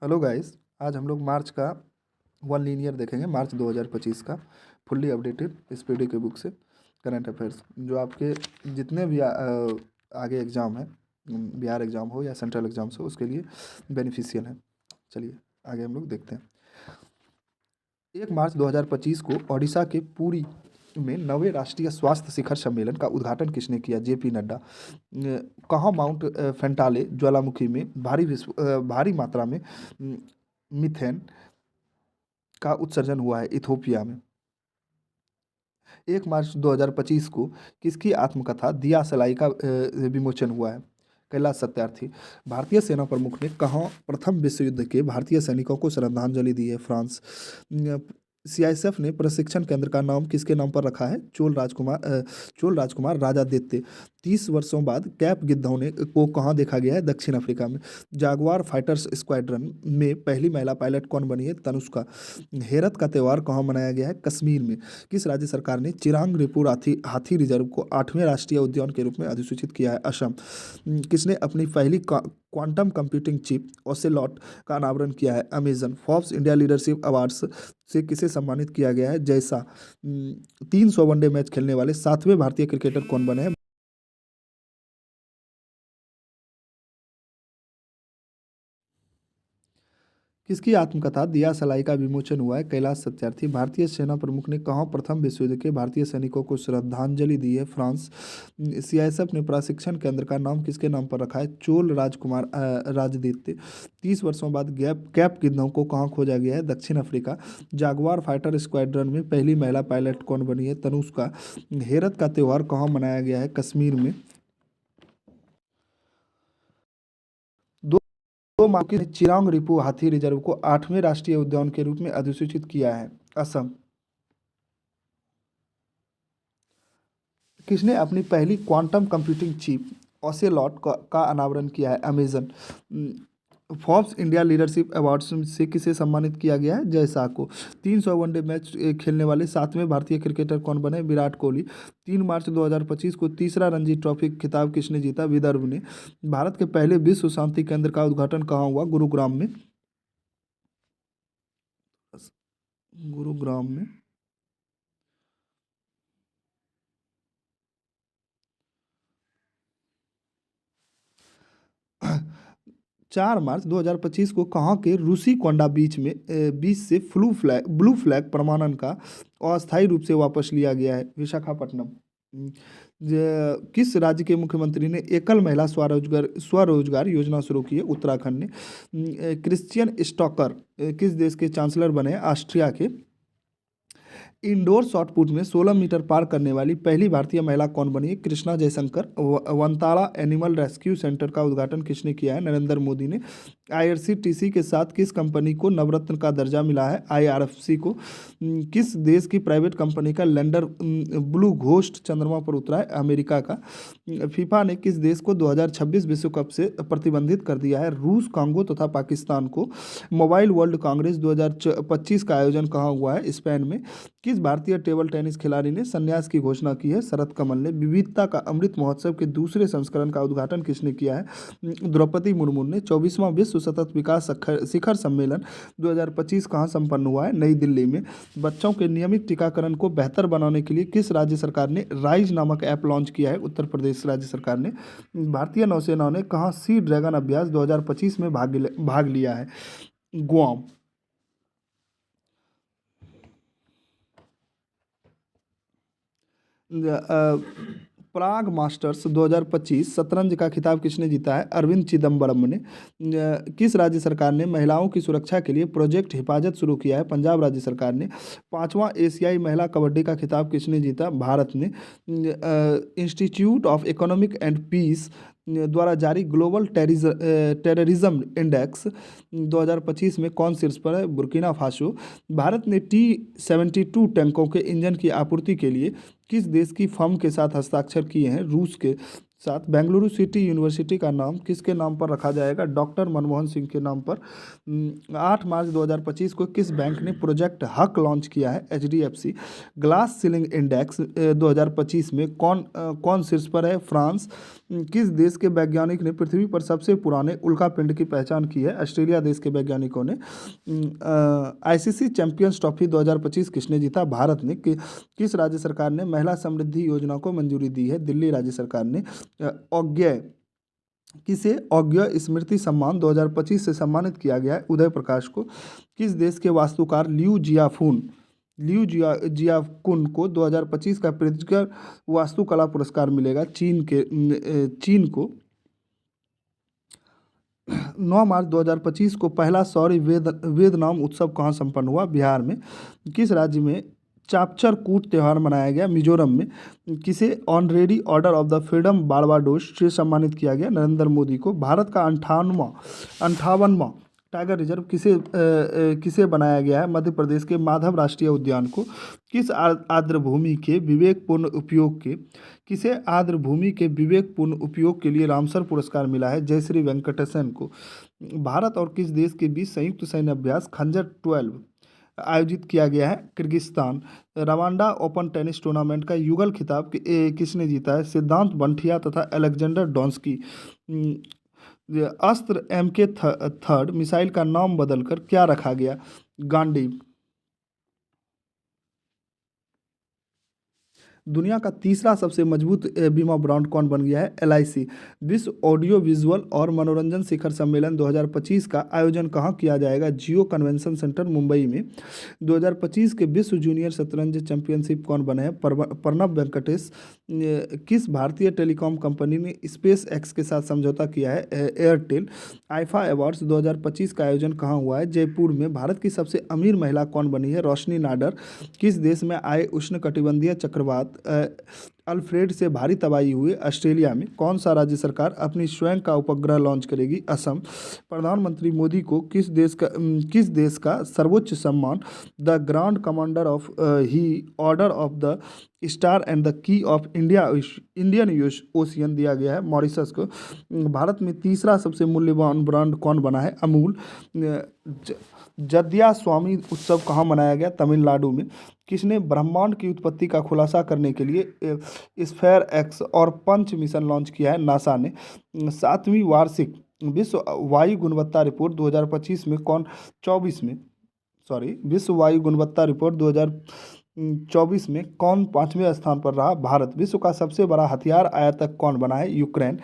Hello guys. आज हम लोग मार्च का वन लीनियर देखेंगे, मार्च 2025 का फुल्ली अपडेटेड इस पीडी के बुक से करंट अफेयर्स जो आपके जितने भी आगे एग्ज़ाम है, बिहार एग्ज़ाम हो या सेंट्रल एग्ज़ाम्स हो, उसके लिए बेनिफिशियल है। चलिए आगे हम लोग देखते हैं। 1 मार्च 2025 को ओडिशा के पुरी में 9वें राष्ट्रीय स्वास्थ्य शिखर सम्मेलन का उद्घाटन किसने किया? जेपी नड्डा। कहाँ माउंट फेंटाले ज्वालामुखी में भारी मात्रा में मीथेन का उत्सर्जन हुआ है? इथोपिया में। 1 मार्च 2025 को किसकी आत्मकथा दिया सलाई का विमोचन हुआ है? कैलाश सत्यार्थी। भारतीय सेना प्रमुख ने कहाँ प्रथम विश्व युद्ध के भारतीय सैनिकों को श्रद्धांजलि दी है? फ्रांस। सीआईएसएफ ने प्रशिक्षण केंद्र का नाम किसके नाम पर रखा है? चोल राजकुमार राजादित्य। 30 वर्षों बाद कैप गिद्धौने को कहाँ देखा गया है? दक्षिण अफ्रीका में। जागवार फाइटर्स स्क्वाड्रन में पहली महिला पायलट कौन बनी है? तनुष्का। हेरत का त्यौहार कहाँ मनाया गया है? कश्मीर में। किस राज्य सरकार ने चिरांग रिपुर हाथी रिजर्व को 8वें राष्ट्रीय उद्यान के रूप में अधिसूचित किया है? असम। किसने अपनी पहली क्वांटम कंप्यूटिंग चिप ओसेलॉट का अनावरण किया है? Amazon. Forbes India leadership awards से किसे सम्मानित किया गया है? जैसा। 300 वनडे मैच खेलने वाले 7वें भारतीय क्रिकेटर कौन बने हैं? किसकी आत्मकथा दिया सलाई का विमोचन हुआ है? कैलाश सत्यार्थी। भारतीय सेना प्रमुख ने कहाँ प्रथम विश्व युद्ध के भारतीय सैनिकों को श्रद्धांजलि दी है? फ्रांस। सीआईएसएफ ने प्रशिक्षण केंद्र का नाम किसके नाम पर रखा है? चोल राजकुमार राजदित्य। 30 वर्षों बाद कैप गिद्धों को कहाँ खोजा गया है? दक्षिण अफ्रीका। जागवार फाइटर स्क्वाड्रन में पहली महिला पायलट कौन बनी है? तनुष्का। हेरत का त्यौहार कहाँ मनाया गया है? कश्मीर में। दो माह की चिरांग रिपु हाथी रिजर्व को 8वें राष्ट्रीय उद्यान के रूप में अधिसूचित किया है? असम। किसने अपनी पहली क्वांटम कंप्यूटिंग चिप ओसेलॉट का अनावरण किया है? Amazon. Forbes India leadership awards से किसे सम्मानित किया गया है? जय शाह को। 300 वनडे मैच खेलने वाले 7वें भारतीय क्रिकेटर कौन बने? विराट कोहली। 3 मार्च 2025 को तीसरा रणजी ट्रॉफी खिताब किसने जीता? विदर्भ ने। भारत के पहले विश्व शांति केंद्र का उद्घाटन कहाँ हुआ? गुरुग्राम में। गुरुग्राम में। 4 मार्च 2025 को कहाँ के रूसी कोंडा बीच से ब्लू फ्लैग प्रमाणन का अस्थायी रूप से वापस लिया गया है? विशाखापट्टनम। किस राज्य के मुख्यमंत्री ने एकल महिला स्वरोजगार योजना शुरू की है? उत्तराखंड ने। क्रिश्चियन स्टॉकर किस देश के चांसलर बने हैं? ऑस्ट्रिया के। इंडोर शॉटपुट में 16 मीटर पार करने वाली पहली भारतीय महिला कौन बनी है? Krishna Jaishankar. Vantara animal rescue centre का उद्घाटन किसने किया है? नरेंद्र मोदी ने। आईआरसीटीसी के साथ किस कंपनी को नवरत्न का दर्जा मिला है? आईआरएफसी को। किस देश की प्राइवेट कंपनी का लैंडर ब्लू घोस्ट चंद्रमा पर उतरा है? अमेरिका का। फीफा ने किस देश को 2026 विश्व कप से प्रतिबंधित कर दिया है? रूस, कांगो तथा पाकिस्तान को। मोबाइल वर्ल्ड कांग्रेस 2025 का आयोजन कहाँ हुआ है? स्पेन में। किस भारतीय टेबल टेनिस खिलाड़ी ने संन्यास की घोषणा की है? शरत कमल ने। विविधता का अमृत महोत्सव के दूसरे संस्करण का उद्घाटन किसने किया है? द्रौपदी मुर्मू ने। 24वां विश्व सतत विकास शिखर सम्मेलन 2025 कहाँ संपन्न हुआ है? नई दिल्ली में। बच्चों के नियमित टीकाकरण को बेहतर बनाने के लिए किस राज्य सरकार ने राइज नामक ऐप लॉन्च किया है? उत्तर प्रदेश राज्य सरकार ने। भारतीय नौसेना ने कहाँ सी ड्रैगन अभ्यास 2025 में भाग लिया है? गुआम। प्राग मास्टर्स 2025 शतरंज का खिताब किसने जीता है? अरविंद चिदम्बरम ने। किस राज्य सरकार ने महिलाओं की सुरक्षा के लिए प्रोजेक्ट हिफाजत शुरू किया है? पंजाब राज्य सरकार ने। 5वां एशियाई महिला कबड्डी का खिताब किसने जीता? भारत ने। Institute of Economic and Peace द्वारा जारी ग्लोबल टेररिज्म इंडेक्स 2025 में कौन शीर्ष पर है? Burkina Faso. भारत ने T-72 टैंकों के इंजन की आपूर्ति के लिए किस देश की फर्म के साथ हस्ताक्षर किए हैं? रूस के। 7, बेंगलुरु सिटी यूनिवर्सिटी का नाम किसके नाम पर रखा जाएगा? डॉक्टर मनमोहन सिंह के नाम पर। 8 मार्च 2025 को किस बैंक ने प्रोजेक्ट हक लॉन्च किया है? एचडीएफसी। ग्लास सीलिंग इंडेक्स 2025 में कौन शीर्ष पर है? फ्रांस। किस देश के वैज्ञानिक ने पृथ्वी पर सबसे पुराने उल्कापिंड की पहचान की है? ऑस्ट्रेलिया देश के वैज्ञानिकों ने। आईसीसी चैंपियंस ट्रॉफी 2025 किसने जीता? भारत ने। किस राज्य सरकार ने महिला समृद्धि योजना को मंजूरी दी है? दिल्ली राज्य सरकार ने। औज्ञ किसे औज्ञ स्मृति सम्मान 2025 से सम्मानित किया गया है? उदय प्रकाश को। किस देश के वास्तुकार लियू जियाकुन को 2025 का प्रित्जकर वास्तुकला पुरस्कार मिलेगा? चीन को। 9 मार्च 2025 को पहला सौर वेदनाम उत्सव कहाँ संपन्न हुआ? बिहार में। किस राज्य में चापचर कूट त्यौहार मनाया गया? मिजोरम में। किसे honorary order of the freedom Barbados से सम्मानित किया गया? नरेंद्र मोदी को। भारत का 58वां टाइगर रिजर्व किसे बनाया गया है? मध्य प्रदेश के माधव राष्ट्रीय उद्यान को। किस आर्द्र भूमि के विवेकपूर्ण उपयोग के लिए रामसर पुरस्कार मिला है? जयश्री वेंकटेशन को। भारत और किस देश के बीच संयुक्त सैन्य अभ्यास खंजर 12 आयोजित किया गया है? Kyrgyzstan. Rwanda open tennis tournament का युगल खिताब किसने जीता है? सिद्धांत बंठिया तथा अलेक्जेंडर डोंस्की। अस्त्र MK3 मिसाइल का नाम बदलकर क्या रखा गया? गांडीव। दुनिया का तीसरा सबसे मजबूत बीमा ब्रांड कौन बन गया है? LIC। विश्व ऑडियो विजुअल और मनोरंजन शिखर सम्मेलन 2025 का आयोजन कहाँ किया जाएगा? जियो कन्वेंशन सेंटर मुंबई में। 2025 के विश्व जूनियर शतरंज चैंपियनशिप कौन बने हैं? प्रणब वेंकटेश। किस भारतीय टेलीकॉम कंपनी ने स्पेस एक्स के साथ समझौता किया है? एयरटेल। आईफा अवार्ड्स 2025 का आयोजन कहाँ हुआ है? जयपुर में। भारत की सबसे अमीर महिला कौन बनी है? रोशनी नाडर। किस देश में आए उष्णकटिबंधीय चक्रवात अल्फ्रेड से भारी तबाही हुई? ऑस्ट्रेलिया में। कौन सा राज्य सरकार अपनी स्वयं का उपग्रह लॉन्च करेगी? असम। प्रधानमंत्री मोदी को किस देश का सर्वोच्च सम्मान the grand commander of he order of the star and the key of Indian ocean दिया गया है? मॉरिशस को। भारत में तीसरा सबसे मूल्यवान ब्रांड कौन बना है? अमूल। जद्या स्वामी उत्सव कहाँ मनाया गया? तमिलनाडु में। किसने ब्रह्मांड की उत्पत्ति का खुलासा करने के लिए स्फेयर एक्स और पंच मिशन लॉन्च किया है? नासा ने। 7वीं वार्षिक विश्व वायु गुणवत्ता रिपोर्ट 2025 में विश्व वायु गुणवत्ता रिपोर्ट 2024 में कौन 5वें स्थान पर रहा? भारत। विश्व का सबसे बड़ा हथियार आयातक कौन बना है? यूक्रेन।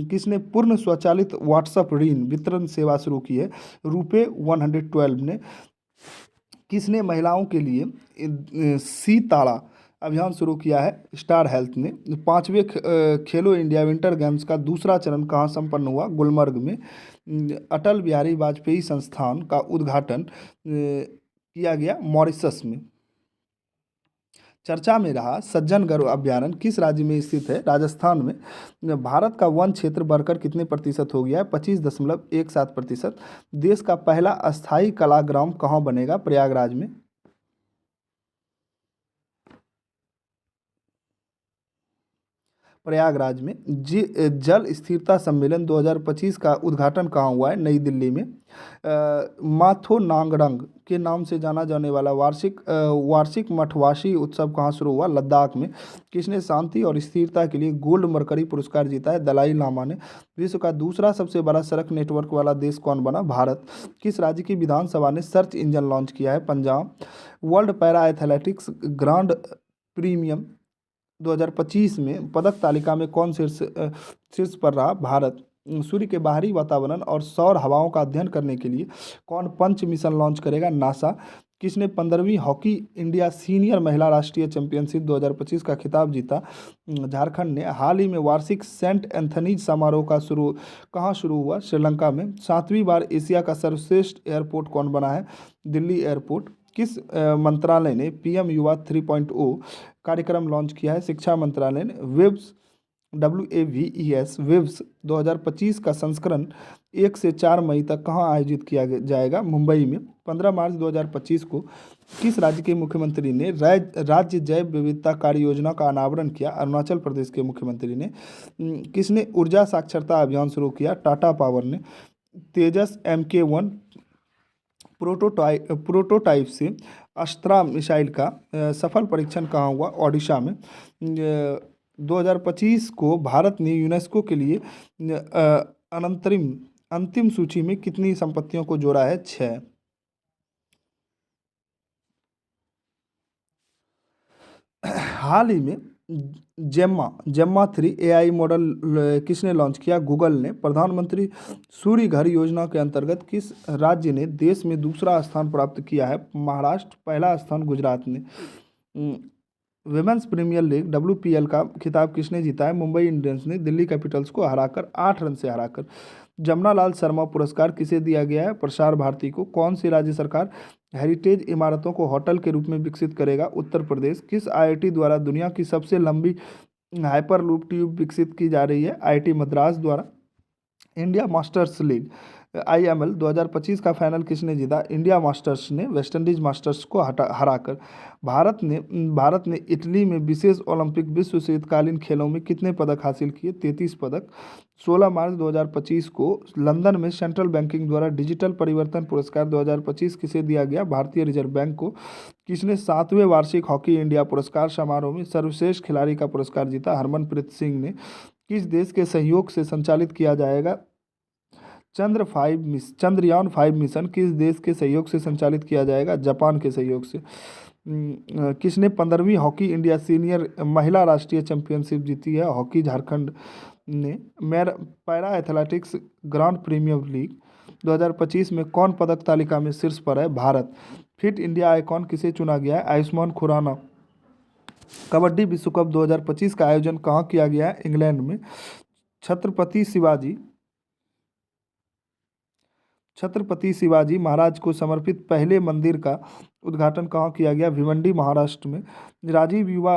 किसने पूर्ण स्वचालित व्हाट्सएप ऋण वितरण सेवा शुरू की है? रुपे 112 ने। किसने महिलाओं के लिए सी ताड़ा अभियान शुरू किया है? स्टार हेल्थ ने। 5वें खेलो इंडिया विंटर गेम्स का दूसरा चरण कहाँ संपन्न हुआ? गुलमर्ग में। अटल बिहारी वाजपेयी संस्थान का उद्घाटन किया गया मॉरिशस में। चर्चा में रहा सज्जनगढ़ अभ्यारण्य किस राज्य में स्थित है? राजस्थान में। भारत का वन क्षेत्र बढ़कर कितने प्रतिशत हो गया है? 25.17%। देश का पहला अस्थायी कलाग्राम कहाँ बनेगा? प्रयागराज में। प्रयागराज में। जल स्थिरता सम्मेलन 2025 का उद्घाटन कहाँ हुआ है? नई दिल्ली में। माथो नांगडंग के नाम से जाना जाने वाला वार्षिक मठवासी उत्सव कहाँ शुरू हुआ? लद्दाख में। किसने शांति और स्थिरता के लिए गोल्ड मरकरी पुरस्कार जीता है? दलाई लामा ने। विश्व का दूसरा सबसे बड़ा सड़क नेटवर्क वाला देश कौन बना? भारत। किस राज्य की विधानसभा ने सर्च इंजन लॉन्च किया है? Punjab. World para athletics grand premium 2025 में पदक तालिका में कौन शीर्ष पर रहा? भारत। सूर्य के बाहरी वातावरण और सौर हवाओं का अध्ययन करने के लिए कौन पंच मिशन लॉन्च करेगा? नासा। किसने 15वीं हॉकी इंडिया सीनियर महिला राष्ट्रीय चैंपियनशिप 2025 का खिताब जीता? झारखंड ने। हाल ही में वार्षिक सेंट एंथनीज समारोह कहाँ शुरू हुआ? श्रीलंका में। 7वीं बार एशिया का सर्वश्रेष्ठ एयरपोर्ट कौन बना है? दिल्ली एयरपोर्ट। किस मंत्रालय ने PM युवा 3.0 कार्यक्रम लॉन्च किया है? शिक्षा मंत्रालय ने। WAVES वेव्स 2025 का संस्करण 1 से 4 मई तक कहाँ आयोजित किया जाएगा? मुंबई में। 15 मार्च 2025 को किस राज्य के मुख्यमंत्री ने राज्य जैव विविधता कार्य योजना का अनावरण किया? अरुणाचल प्रदेश के मुख्यमंत्री ने। किसने ऊर्जा साक्षरता अभियान शुरू किया? टाटा पावर ने। तेजस MK1 प्रोटोटाइप से अस्त्रा मिसाइल का सफल परीक्षण कहाँ हुआ? ओडिशा में। 2025 को भारत ने यूनेस्को के लिए अंतिम सूची में कितनी संपत्तियों को जोड़ा है? 6। हाल ही में जेम्मा 3 AI मॉडल किसने लॉन्च किया? गूगल ने। प्रधानमंत्री सूर्य घर योजना के अंतर्गत किस राज्य ने देश में दूसरा स्थान प्राप्त किया है? महाराष्ट्र। पहला स्थान गुजरात ने। विमेंस प्रीमियर लीग WPL का खिताब किसने जीता है? मुंबई इंडियंस ने दिल्ली कैपिटल्स को हराकर 8 रन से हराकर। जमनालाल शर्मा पुरस्कार किसे दिया गया है? प्रसार भारती को। कौन सी राज्य सरकार हेरिटेज इमारतों को होटल के रूप में विकसित करेगा? उत्तर प्रदेश। किस IIT द्वारा दुनिया की सबसे लंबी हाइपरलूप ट्यूब विकसित की जा रही है? IIT मद्रास द्वारा। इंडिया मास्टर्स लीग IML 2025 का फाइनल किसने जीता? इंडिया मास्टर्स ने वेस्टइंडीज मास्टर्स को हराकर। भारत ने इटली में विशेष ओलंपिक विश्व शीतकालीन खेलों में कितने पदक हासिल किए? 33 पदक। 16 मार्च 2025 को लंदन में सेंट्रल बैंकिंग द्वारा डिजिटल परिवर्तन पुरस्कार 2025 किसे दिया गया? भारतीय रिजर्व बैंक को। किसने 7वें वार्षिक हॉकी इंडिया पुरस्कार समारोह में सर्वश्रेष्ठ खिलाड़ी का पुरस्कार जीता? हरमनप्रीत सिंह ने। किस देश के सहयोग से संचालित किया जाएगा? चंद्रयान 5 मिशन किस देश के सहयोग से संचालित किया जाएगा? जापान के सहयोग से। किसने 15वीं हॉकी इंडिया सीनियर महिला राष्ट्रीय चैंपियनशिप जीती है? हॉकी झारखंड ने। Para athletics grand premier league 2025 में कौन पदक तालिका में शीर्ष पर है? भारत। फिट इंडिया आइकॉन किसे चुना गया है? आयुष्मान खुराना। कबड्डी विश्व कप 2025 का आयोजन कहाँ किया गया है? इंग्लैंड में। छत्रपति शिवाजी महाराज को समर्पित पहले मंदिर का उद्घाटन कहाँ किया गया? भिवंडी महाराष्ट्र में। राजीव युवा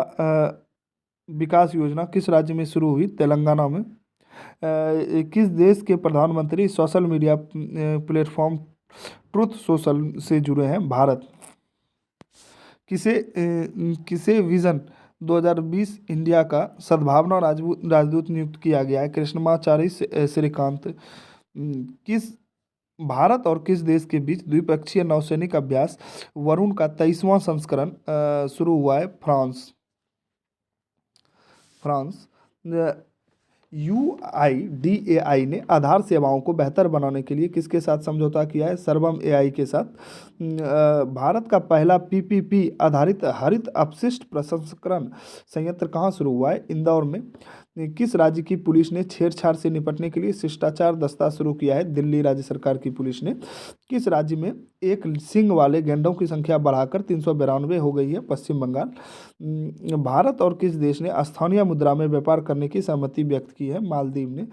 विकास योजना किस राज्य में शुरू हुई? तेलंगाना में। किस देश के प्रधानमंत्री social media platform truth social से जुड़े हैं? भारत। किसे विजन 2020 इंडिया का सद्भावना राजदूत नियुक्त किया गया है? कृष्णमाचारी श्रीकांत। भारत और किस देश के बीच द्विपक्षीय नौसैनिक अभ्यास वरुण का 23वां संस्करण शुरू हुआ है? फ्रांस। UIDAI ने आधार सेवाओं को बेहतर बनाने के लिए किसके साथ समझौता किया है? सर्वम AI के साथ। भारत का पहला PPP आधारित हरित अपशिष्ट प्रसंस्करण संयंत्र कहाँ शुरू हुआ है? इंदौर में। किस राज्य की पुलिस ने छेड़छाड़ से निपटने के लिए शिष्टाचार दस्ता शुरू किया है? दिल्ली राज्य सरकार की पुलिस ने। किस राज्य में एक सींग वाले गैंडों की संख्या बढ़ाकर 392 हो गई है? पश्चिम बंगाल। भारत और किस देश ने स्थानीय मुद्रा में व्यापार करने की सहमति व्यक्त की है? मालदीव ने।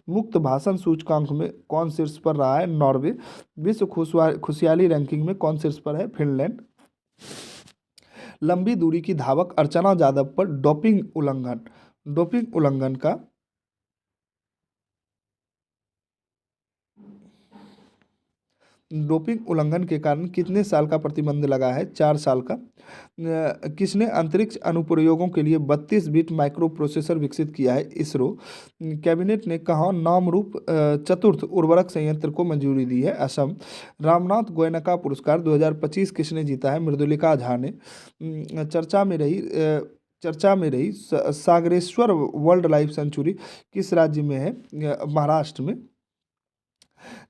मुक्त भाषण सूचकांक में कौन शीर्ष पर रहा है? नॉर्वे। विश्व खुशहाली रैंकिंग में कौन शीर्ष पर है? फिनलैंड। लंबी दूरी की धावक अर्चना यादव पर डोपिंग उल्लंघन के कारण कितने साल का प्रतिबंध लगा है? 4 साल का। किसने अंतरिक्ष अनुप्रयोगों के लिए 32 बिट माइक्रो प्रोसेसर विकसित किया है? इसरो। कैबिनेट ने कहाँ नामरूप चतुर्थ उर्वरक संयंत्र को मंजूरी दी है? असम। रामनाथ गोयनका पुरस्कार 2025 किसने जीता है? मृदुलिका झा ने। चर्चा में रही सागरेश्वर वर्ल्ड लाइफ सेंचुरी किस राज्य में है? महाराष्ट्र में।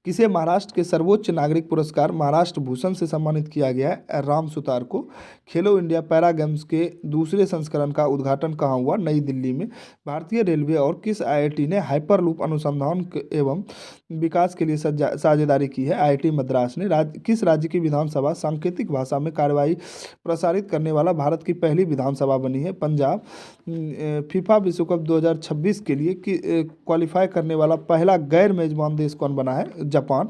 किसे महाराष्ट्र के सर्वोच्च नागरिक पुरस्कार महाराष्ट्र भूषण से सम्मानित किया गया है? राम सुतार को। खेलो इंडिया पैरा गेम्स के दूसरे संस्करण का उद्घाटन कहाँ हुआ? नई दिल्ली में। भारतीय रेलवे और किस IIT ने हाइपरलूप अनुसंधान एवं विकास के लिए साझेदारी की है? IIT मद्रास ने। किस राज्य की विधानसभा सांकेतिक भाषा में कार्यवाही प्रसारित करने वाला भारत की पहली विधानसभा बनी है? पंजाब। फीफा विश्व कप 2026 के लिए क्वालिफाई करने वाला पहला गैर मेजबान देश कौन बना है? जापान।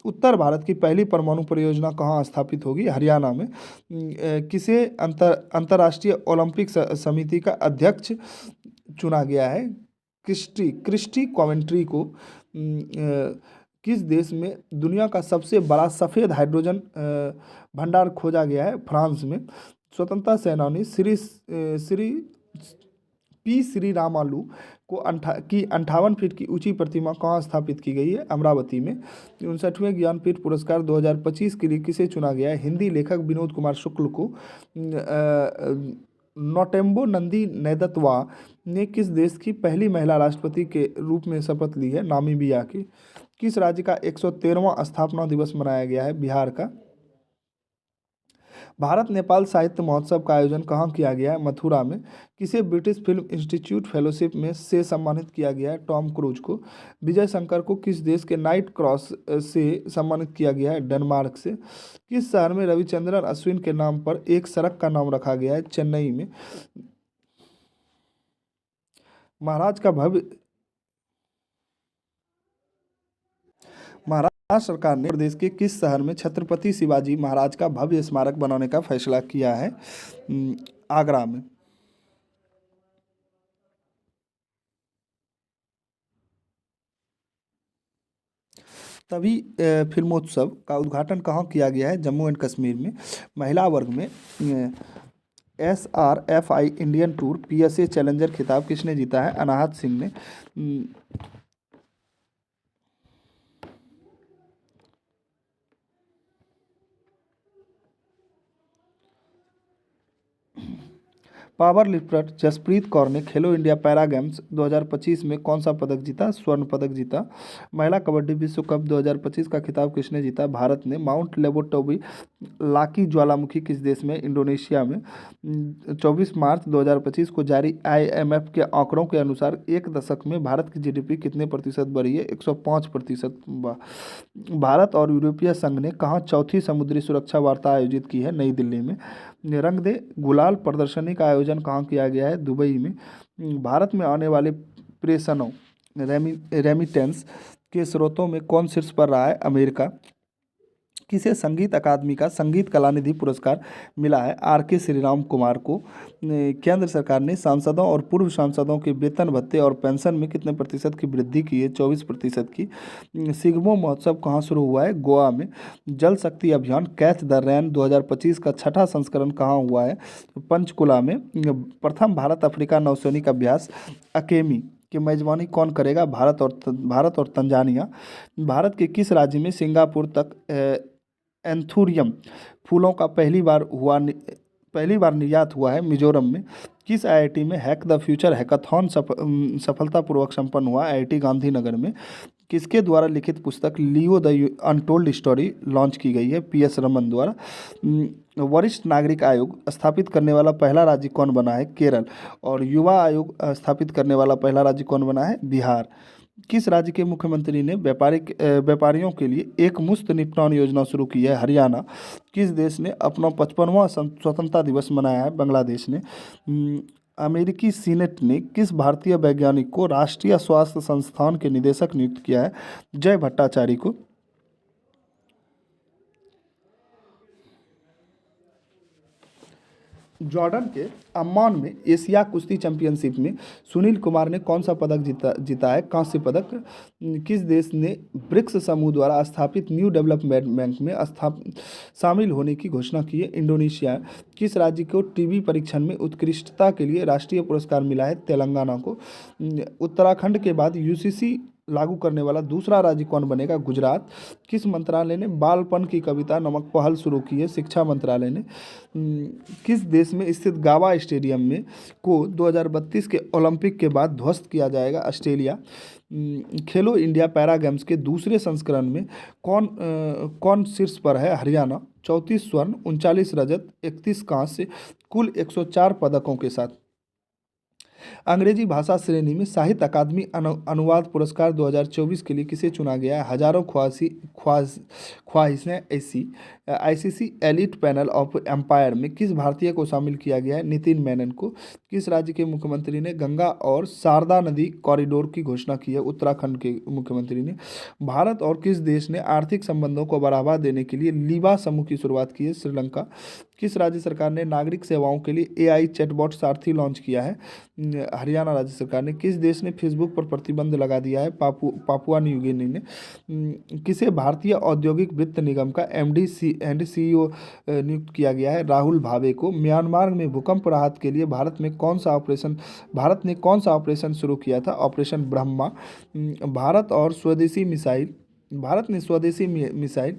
उत्तर भारत की पहली परमाणु परियोजना कहाँ स्थापित होगी? हरियाणा में। किसे अंतर्राष्ट्रीय ओलंपिक समिति का अध्यक्ष चुना गया है क्रिस्टी क्रिस्टी कॉवेंट्री को किस देश में दुनिया का सबसे बड़ा सफ़ेद हाइड्रोजन भंडार खोजा गया है? फ्रांस में। स्वतंत्रता सेनानी श्री पी श्री रामालू को 58 फीट की ऊंची प्रतिमा कहाँ स्थापित की गई है? अमरावती में। 59वें ज्ञानपीठ पुरस्कार 2025 के लिए किसे चुना गया है? हिंदी लेखक विनोद कुमार शुक्ल को। नोटेम्बो नंदी नेदतवा ने किस देश की पहली महिला राष्ट्रपति के रूप में शपथ ली है? नामीबिया की। किस राज्य का 113वां स्थापना दिवस मनाया गया है? बिहार का। भारत नेपाल साहित्य महोत्सव का आयोजन कहाँ किया गया है? मथुरा में। किसे ब्रिटिश फिल्म इंस्टीट्यूट फेलोशिप में से सम्मानित किया गया है? टॉम क्रूज को। विजय शंकर को किस देश के नाइट क्रॉस से सम्मानित किया गया है? डेनमार्क से। किस शहर में रविचंद्रन अश्विन के नाम पर एक सड़क का नाम रखा गया है? चेन्नई में। महाराज का भव्य महाराष्ट्र सरकार ने प्रदेश के किस शहर में छत्रपति शिवाजी महाराज का भव्य स्मारक बनाने का फैसला किया है? आगरा में। तभी फिल्मोत्सव का उद्घाटन कहाँ किया गया है? जम्मू एंड कश्मीर में। महिला वर्ग में SRFI Indian tour PSA challenger खिताब किसने जीता है? अनाहत सिंह ने। पावर लिफ्टर जसप्रीत कौर ने खेलो इंडिया पैरा गेम्स 2025 में कौन सा पदक जीता? स्वर्ण पदक जीता। महिला कबड्डी विश्व कप 2025 का खिताब किसने जीता? भारत ने। माउंट लेबोटोबी लाकी ज्वालामुखी किस देश में? इंडोनेशिया में। 24 मार्च 2025 को जारी IMF के आंकड़ों के अनुसार एक दशक में भारत की GDP कितने प्रतिशत बढ़ी है? 105%। भारत और यूरोपीय संघ ने कहाँ चौथी समुद्री सुरक्षा वार्ता आयोजित की है? नई दिल्ली में। रंग दे गुलाल प्रदर्शनी का आयोजन कहाँ किया गया है? दुबई में। भारत में आने वाले प्रेषणों रेमिटेंस के स्रोतों में कौन शीर्ष पर रहा है? अमेरिका। किसे संगीत अकादमी का संगीत कलानिधि पुरस्कार मिला है? RK श्रीराम कुमार को। केंद्र सरकार ने सांसदों और पूर्व सांसदों के वेतन भत्ते और पेंशन में कितने प्रतिशत की वृद्धि की है? 24% की। सिग्मो महोत्सव कहाँ शुरू हुआ है? गोवा में। जल शक्ति अभियान कैच द रेन 2025 का छठा संस्करण कहाँ हुआ है? पंचकुला में। प्रथम भारत अफ्रीका नौसैनिक अभ्यास अकेमी की मेजबानी कौन करेगा? भारत और तंजानिया। भारत के किस राज्य में सिंगापुर तक एंथूरियम फूलों का पहली बार निर्यात हुआ है? मिजोरम में। किस IIT में हैक द फ्यूचर हैकाथॉन सफलतापूर्वक संपन्न हुआ? IIT गांधीनगर में। किसके द्वारा लिखित पुस्तक Leo the untold story launch की गई है? PS रमन द्वारा। वरिष्ठ नागरिक आयोग स्थापित करने वाला पहला राज्य कौन बना है? केरल। और युवा आयोग स्थापित करने वाला पहला राज्य कौन बना है? बिहार। किस राज्य के मुख्यमंत्री ने व्यापारियों के लिए एक मुफ्त निपटान योजना शुरू की है? हरियाणा। किस देश ने अपना 55वां स्वतंत्रता दिवस मनाया है? बांग्लादेश ने। अमेरिकी सीनेट ने किस भारतीय वैज्ञानिक को राष्ट्रीय स्वास्थ्य संस्थान के निदेशक नियुक्त किया है? जय भट्टाचार्य को। जॉर्डन के अम्मान में एशिया कुश्ती चैंपियनशिप में सुनील कुमार ने कौन सा पदक जीता है? कांस्य पदक। किस देश ने ब्रिक्स समूह द्वारा स्थापित न्यू डेवलपमेंट बैंक में शामिल होने की घोषणा की है? इंडोनेशिया। किस राज्य को टीबी परीक्षण में उत्कृष्टता के लिए राष्ट्रीय पुरस्कार मिला है? तेलंगाना को। उत्तराखंड के बाद UCC लागू करने वाला दूसरा राज्य कौन बनेगा? गुजरात। किस मंत्रालय ने बालपन की कविता नामक पहल शुरू की है? शिक्षा मंत्रालय ने। किस देश में स्थित गावा स्टेडियम में को 2032 के ओलंपिक के बाद ध्वस्त किया जाएगा? ऑस्ट्रेलिया। खेलो इंडिया पैरा गेम्स के दूसरे संस्करण में कौन शीर्ष पर है? हरियाणा। 34 स्वर्ण 39 रजत 31 कांस्य कुल 104 पदकों के साथ। अंग्रेजी भाषा श्रेणी में साहित्य अकादमी अनुवाद पुरस्कार 2024 के लिए किसे चुना गया है? हजारों ख्वाहिशें ऐसी। ICC elite panel of umpire में किस भारतीय को शामिल किया गया है? नितिन मेनन को। किस राज्य के मुख्यमंत्री ने गंगा और शारदा नदी कॉरिडोर की घोषणा की है? उत्तराखंड के मुख्यमंत्री ने। भारत और किस देश ने आर्थिक संबंधों को बढ़ावा देने के लिए लीबा समूह की शुरुआत की है? श्रीलंका। किस राज्य सरकार ने नागरिक सेवाओं के लिए एआई चैटबॉट सारथी लॉन्च किया है? हरियाणा राज्य सरकार ने। किस देश ने फेसबुक पर प्रतिबंध लगा दिया है? पापुआ न्यू गिनी ने। किसे भारतीय औद्योगिक वित्त निगम का एमडी एंड सीईओ नियुक्त किया गया है? राहुल भावे को। म्यांमार में भूकंप राहत के लिए भारत ने कौन सा ऑपरेशन शुरू किया था? ऑपरेशन ब्रह्मा। भारत ने स्वदेशी मिसाइल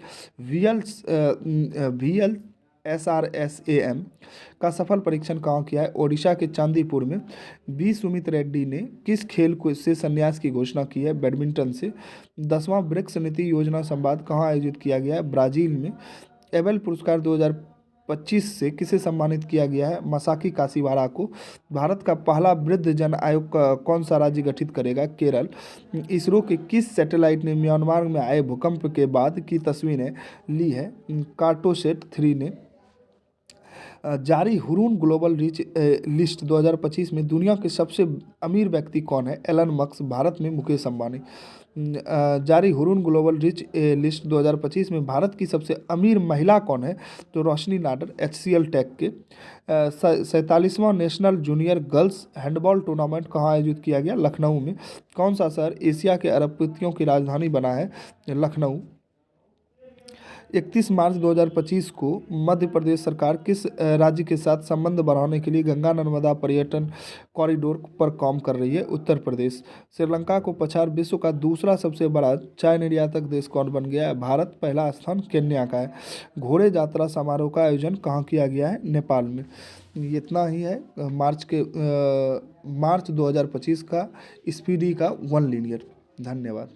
VLSRSAM का सफल परीक्षण कहाँ किया है? ओडिशा के चांदीपुर में। बी सुमित रेड्डी ने किस खेल को से संन्यास की घोषणा की है? बैडमिंटन से। 10वां ब्रिक्स नीति योजना संवाद कहाँ आयोजित किया गया है? ब्राजील में। एबेल पुरस्कार 2025 से किसे सम्मानित किया गया है? मसाकी काशीवारा को। भारत का पहला वृद्ध जन आयोग का कौन सा राज्य गठित करेगा? केरल। इसरो के किस सैटेलाइट ने म्यांमार में आए भूकंप के बाद की तस्वीरें ली है? कार्टोसैट 3 ने। जारी हुरून ग्लोबल रिच लिस्ट 2025 में दुनिया के सबसे अमीर व्यक्ति कौन है? Elon Musk. भारत में मुकेश अंबानी। जारी हुरून ग्लोबल रिच लिस्ट 2025 में भारत की सबसे अमीर महिला कौन है? तो रोशनी नाडर, HCL टेक के। 47वां national junior girls handball tournament कहाँ आयोजित किया गया? लखनऊ में। कौन सा शहर एशिया के अरबपतियों की राजधानी बना है? लखनऊ। 31 मार्च 2025 को मध्य प्रदेश सरकार किस राज्य के साथ संबंध बढ़ाने के लिए गंगा नर्मदा पर्यटन कॉरिडोर पर काम कर रही है? उत्तर प्रदेश। श्रीलंका को पछाड़ विश्व का दूसरा सबसे बड़ा चाय निर्यातक देश कौन बन गया है? भारत। पहला स्थान केन्या का है। घोड़े यात्रा समारोह का आयोजन कहाँ किया गया है? नेपाल में। ये इतना ही है मार्च 2025 का स्पीडी का 1 लीनियर। धन्यवाद।